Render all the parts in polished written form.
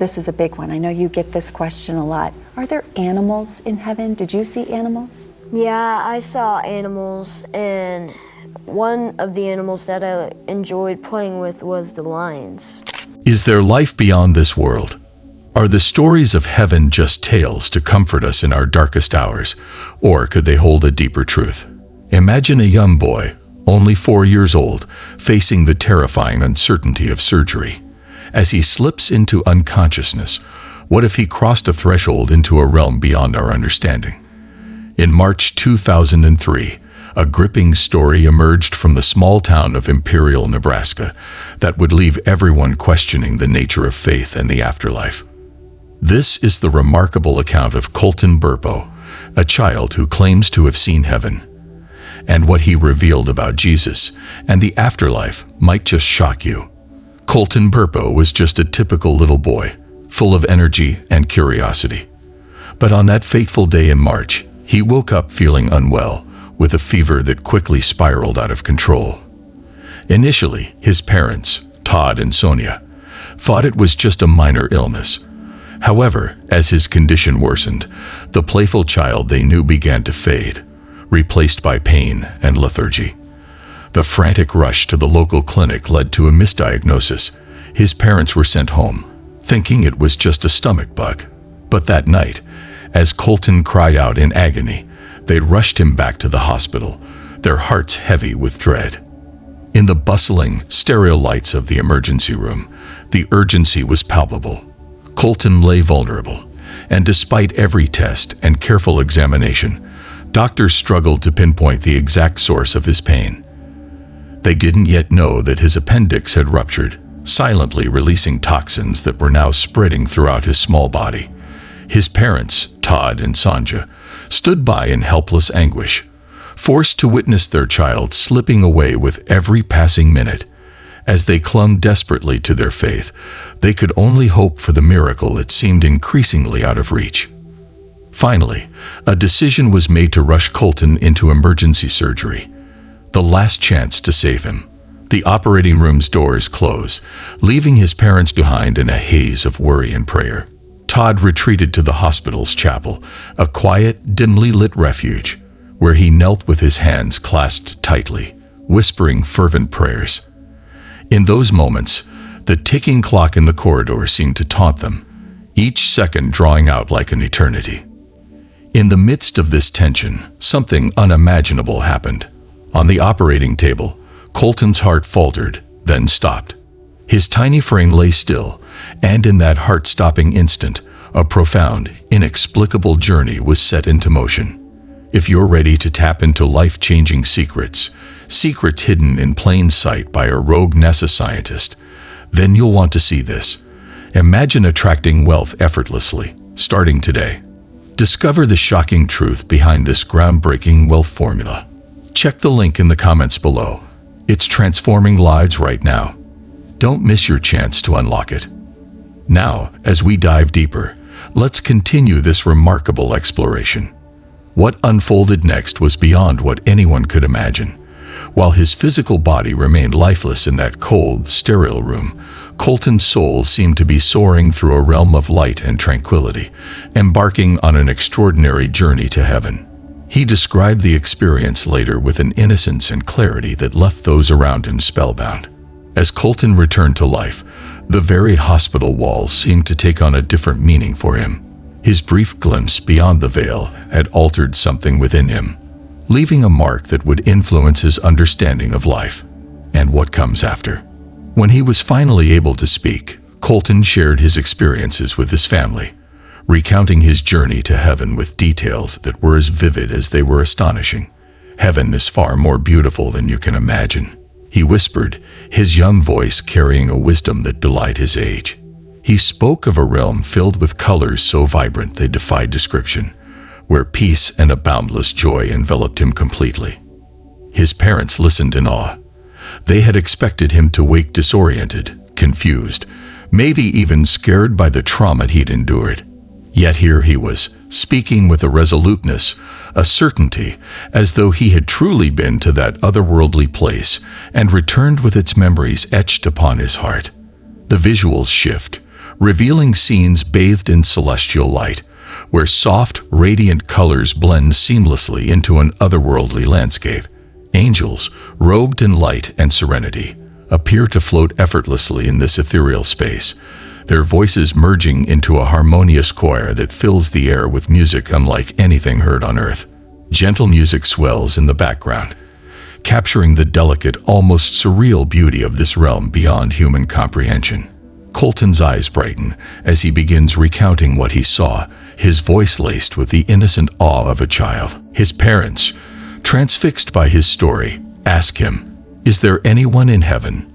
This is a big one. I know you get this question a lot. Are there animals in heaven? Did you see animals? Yeah, I saw animals, and one of the animals that I enjoyed playing with was the lions. Is there life beyond this world? Are the stories of heaven just tales to comfort us in our darkest hours, or could they hold a deeper truth? Imagine a young boy, only 4 years old, facing the terrifying uncertainty of surgery. As he slips into unconsciousness, what if he crossed a threshold into a realm beyond our understanding? In March 2003, a gripping story emerged from the small town of Imperial, Nebraska, that would leave everyone questioning the nature of faith and the afterlife. This is the remarkable account of Colton Burpo, a child who claims to have seen heaven. And what he revealed about Jesus and the afterlife might just shock you. Colton Burpo was just a typical little boy, full of energy and curiosity. But on that fateful day in March, he woke up feeling unwell, with a fever that quickly spiraled out of control. Initially, his parents, Todd and Sonia, thought it was just a minor illness. However, as his condition worsened, the playful child they knew began to fade, replaced by pain and lethargy. The frantic rush to the local clinic led to a misdiagnosis. His parents were sent home, thinking it was just a stomach bug. But that night, as Colton cried out in agony, they rushed him back to the hospital, their hearts heavy with dread. In the bustling, sterile lights of the emergency room, the urgency was palpable. Colton lay vulnerable, and despite every test and careful examination, doctors struggled to pinpoint the exact source of his pain. They didn't yet know that his appendix had ruptured, silently releasing toxins that were now spreading throughout his small body. His parents, Todd and Sonja, stood by in helpless anguish, forced to witness their child slipping away with every passing minute. As they clung desperately to their faith, they could only hope for the miracle that seemed increasingly out of reach. Finally, a decision was made to rush Colton into emergency surgery, the last chance to save him. The operating room's doors closed, leaving his parents behind in a haze of worry and prayer. Todd retreated to the hospital's chapel, a quiet, dimly lit refuge, where he knelt with his hands clasped tightly, whispering fervent prayers. In those moments, the ticking clock in the corridor seemed to taunt them, each second drawing out like an eternity. In the midst of this tension, something unimaginable happened. On the operating table, Colton's heart faltered, then stopped. His tiny frame lay still, and in that heart-stopping instant, a profound, inexplicable journey was set into motion. If you're ready to tap into life-changing secrets hidden in plain sight by a rogue NASA scientist, then you'll want to see this. Imagine attracting wealth effortlessly, starting today. Discover the shocking truth behind this groundbreaking wealth formula. Check the link in the comments below. It's transforming lives right now. Don't miss your chance to unlock it. Now, as we dive deeper, let's continue this remarkable exploration. What unfolded next was beyond what anyone could imagine. While his physical body remained lifeless in that cold, sterile room, Colton's soul seemed to be soaring through a realm of light and tranquility, embarking on an extraordinary journey to heaven. He described the experience later with an innocence and clarity that left those around him spellbound. As Colton returned to life, the very hospital walls seemed to take on a different meaning for him. His brief glimpse beyond the veil had altered something within him, leaving a mark that would influence his understanding of life and what comes after. When he was finally able to speak, Colton shared his experiences with his family, recounting his journey to heaven with details that were as vivid as they were astonishing. "Heaven is far more beautiful than you can imagine," he whispered, his young voice carrying a wisdom that belied his age. He spoke of a realm filled with colors so vibrant they defied description, where peace and a boundless joy enveloped him completely. His parents listened in awe. They had expected him to wake disoriented, confused, maybe even scared by the trauma he'd endured. Yet here he was, speaking with a resoluteness, a certainty, as though he had truly been to that otherworldly place and returned with its memories etched upon his heart. The visuals shift, revealing scenes bathed in celestial light, where soft, radiant colors blend seamlessly into an otherworldly landscape. Angels, robed in light and serenity, appear to float effortlessly in this ethereal space, their voices merging into a harmonious choir that fills the air with music unlike anything heard on earth. Gentle music swells in the background, capturing the delicate, almost surreal beauty of this realm beyond human comprehension. Colton's eyes brighten as he begins recounting what he saw, his voice laced with the innocent awe of a child. His parents, transfixed by his story, ask him, "Is there anyone in heaven?"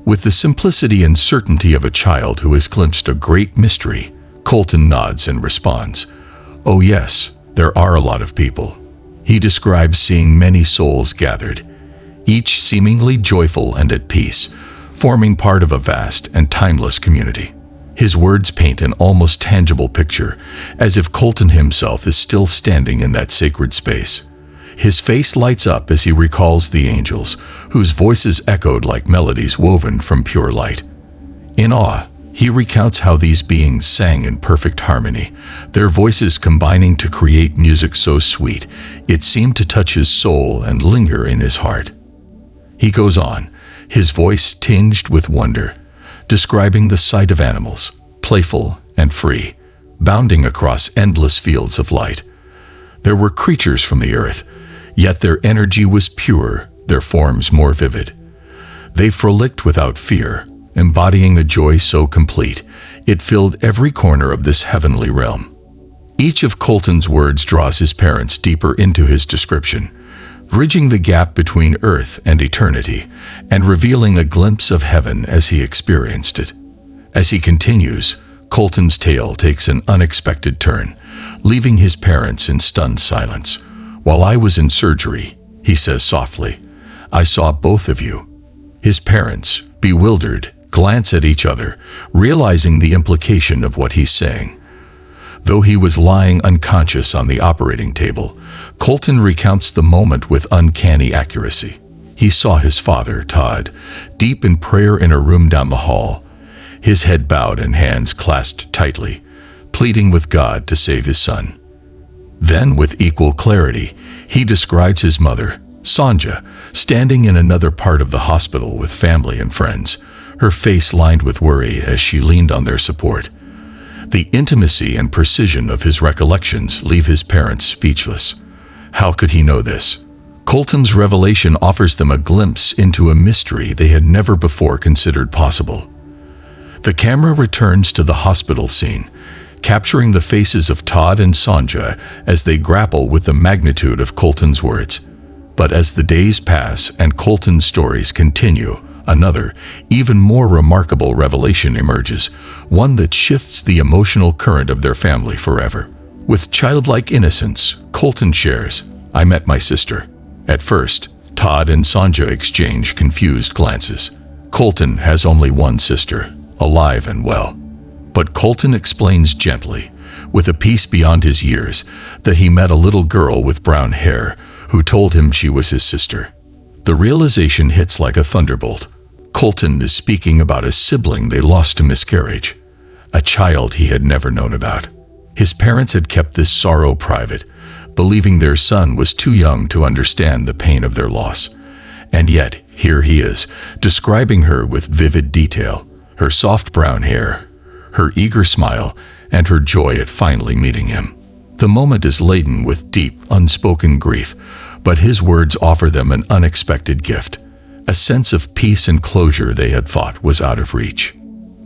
With the simplicity and certainty of a child who has glimpsed a great mystery, Colton nods and responds, "Oh yes, there are a lot of people." He describes seeing many souls gathered, each seemingly joyful and at peace, forming part of a vast and timeless community. His words paint an almost tangible picture, as if Colton himself is still standing in that sacred space. His face lights up as he recalls the angels, whose voices echoed like melodies woven from pure light. In awe, he recounts how these beings sang in perfect harmony, their voices combining to create music so sweet it seemed to touch his soul and linger in his heart. He goes on, his voice tinged with wonder, describing the sight of animals, playful and free, bounding across endless fields of light. There were creatures from the earth, yet their energy was pure, their forms more vivid. They frolicked without fear, embodying a joy so complete, it filled every corner of this heavenly realm. Each of Colton's words draws his parents deeper into his description, bridging the gap between earth and eternity, and revealing a glimpse of heaven as he experienced it. As he continues, Colton's tale takes an unexpected turn, leaving his parents in stunned silence. "While I was in surgery," he says softly, "I saw both of you." His parents, bewildered, glance at each other, realizing the implication of what he's saying. Though he was lying unconscious on the operating table, Colton recounts the moment with uncanny accuracy. He saw his father, Todd, deep in prayer in a room down the hall, his head bowed and hands clasped tightly, pleading with God to save his son. Then, with equal clarity, he describes his mother, Sanja, standing in another part of the hospital with family and friends, her face lined with worry as she leaned on their support. The intimacy and precision of his recollections leave his parents speechless. How could he know this? Colton's revelation offers them a glimpse into a mystery they had never before considered possible. The camera returns to the hospital scene, capturing the faces of Todd and Sanja as they grapple with the magnitude of Colton's words. But as the days pass and Colton's stories continue, another, even more remarkable revelation emerges, one that shifts the emotional current of their family forever. With childlike innocence, Colton shares, "I met my sister." At first, Todd and Sanja exchange confused glances. Colton has only one sister, alive and well. But Colton explains gently, with a peace beyond his years, that he met a little girl with brown hair who told him she was his sister. The realization hits like a thunderbolt. Colton is speaking about a sibling they lost to miscarriage, a child he had never known about. His parents had kept this sorrow private, believing their son was too young to understand the pain of their loss. And yet, here he is, describing her with vivid detail, her soft brown hair, her eager smile, and her joy at finally meeting him. The moment is laden with deep, unspoken grief, but his words offer them an unexpected gift, a sense of peace and closure they had thought was out of reach.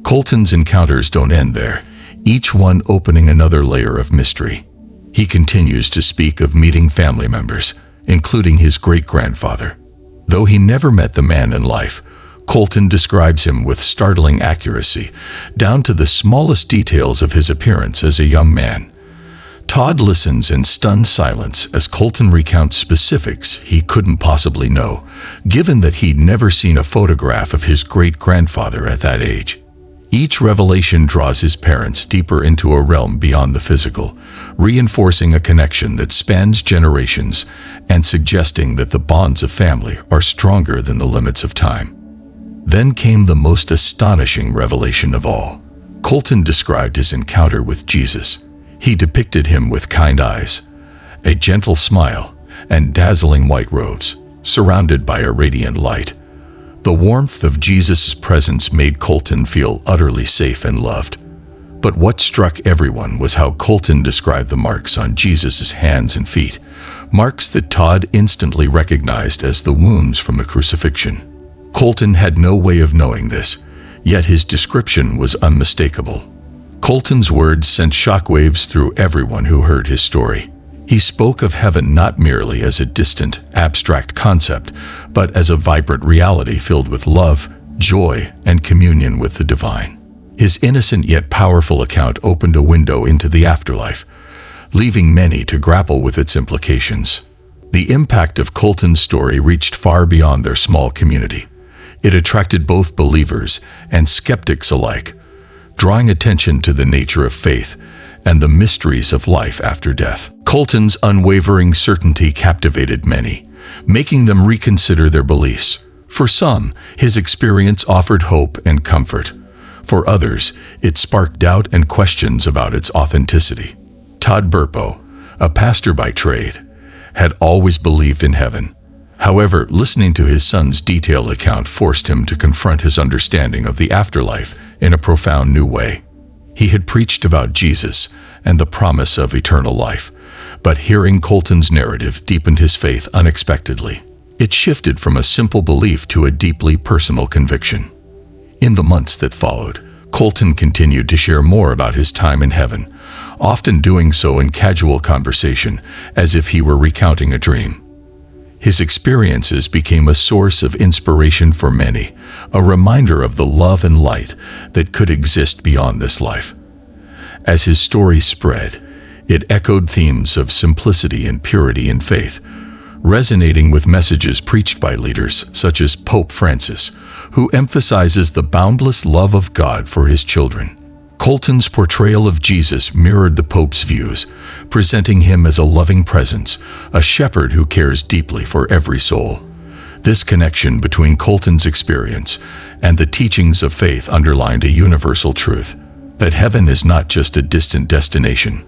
Colton's encounters don't end there, each one opening another layer of mystery. He continues to speak of meeting family members, including his great-grandfather. Though he never met the man in life, Colton describes him with startling accuracy, down to the smallest details of his appearance as a young man. Todd listens in stunned silence as Colton recounts specifics he couldn't possibly know, given that he'd never seen a photograph of his great-grandfather at that age. Each revelation draws his parents deeper into a realm beyond the physical, reinforcing a connection that spans generations and suggesting that the bonds of family are stronger than the limits of time. Then came the most astonishing revelation of all. Colton described his encounter with Jesus. He depicted him with kind eyes, a gentle smile, and dazzling white robes, surrounded by a radiant light. The warmth of Jesus' presence made Colton feel utterly safe and loved. But what struck everyone was how Colton described the marks on Jesus' hands and feet, marks that Todd instantly recognized as the wounds from the crucifixion. Colton had no way of knowing this, yet his description was unmistakable. Colton's words sent shockwaves through everyone who heard his story. He spoke of heaven not merely as a distant, abstract concept, but as a vibrant reality filled with love, joy, and communion with the divine. His innocent yet powerful account opened a window into the afterlife, leaving many to grapple with its implications. The impact of Colton's story reached far beyond their small community. It attracted both believers and skeptics alike, drawing attention to the nature of faith and the mysteries of life after death. Colton's unwavering certainty captivated many, making them reconsider their beliefs. For some, his experience offered hope and comfort. For others, it sparked doubt and questions about its authenticity. Todd Burpo, a pastor by trade, had always believed in heaven. However, listening to his son's detailed account forced him to confront his understanding of the afterlife in a profound new way. He had preached about Jesus and the promise of eternal life, but hearing Colton's narrative deepened his faith unexpectedly. It shifted from a simple belief to a deeply personal conviction. In the months that followed, Colton continued to share more about his time in heaven, often doing so in casual conversation, as if he were recounting a dream. His experiences became a source of inspiration for many, a reminder of the love and light that could exist beyond this life. As his story spread, it echoed themes of simplicity and purity in faith, resonating with messages preached by leaders such as Pope Francis, who emphasizes the boundless love of God for his children. Colton's portrayal of Jesus mirrored the Pope's views, presenting him as a loving presence, a shepherd who cares deeply for every soul. This connection between Colton's experience and the teachings of faith underlined a universal truth, that heaven is not just a distant destination,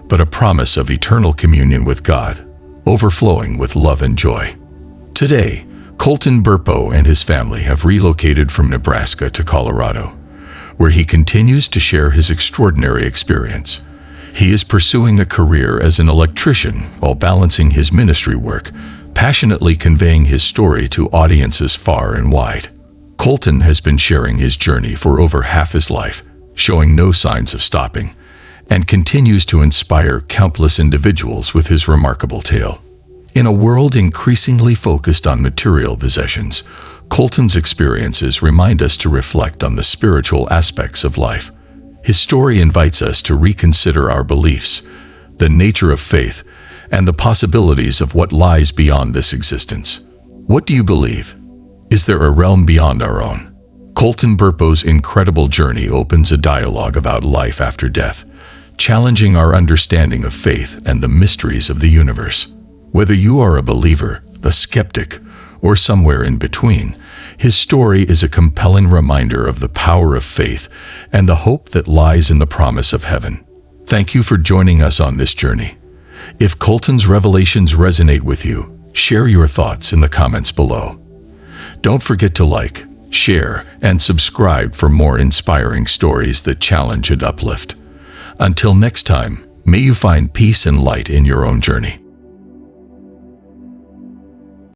but a promise of eternal communion with God, overflowing with love and joy. Today, Colton Burpo and his family have relocated from Nebraska to Colorado, where he continues to share his extraordinary experience. He is pursuing a career as an electrician while balancing his ministry work, passionately conveying his story to audiences far and wide. Colton has been sharing his journey for over half his life, showing no signs of stopping, and continues to inspire countless individuals with his remarkable tale. In a world increasingly focused on material possessions, Colton's experiences remind us to reflect on the spiritual aspects of life. His story invites us to reconsider our beliefs, the nature of faith, and the possibilities of what lies beyond this existence. What do you believe? Is there a realm beyond our own? Colton Burpo's incredible journey opens a dialogue about life after death, challenging our understanding of faith and the mysteries of the universe. Whether you are a believer, a skeptic, or somewhere in between, his story is a compelling reminder of the power of faith and the hope that lies in the promise of heaven. Thank you for joining us on this journey. If Colton's revelations resonate with you, share your thoughts in the comments below. Don't forget to like, share, and subscribe for more inspiring stories that challenge and uplift. Until next time, may you find peace and light in your own journey.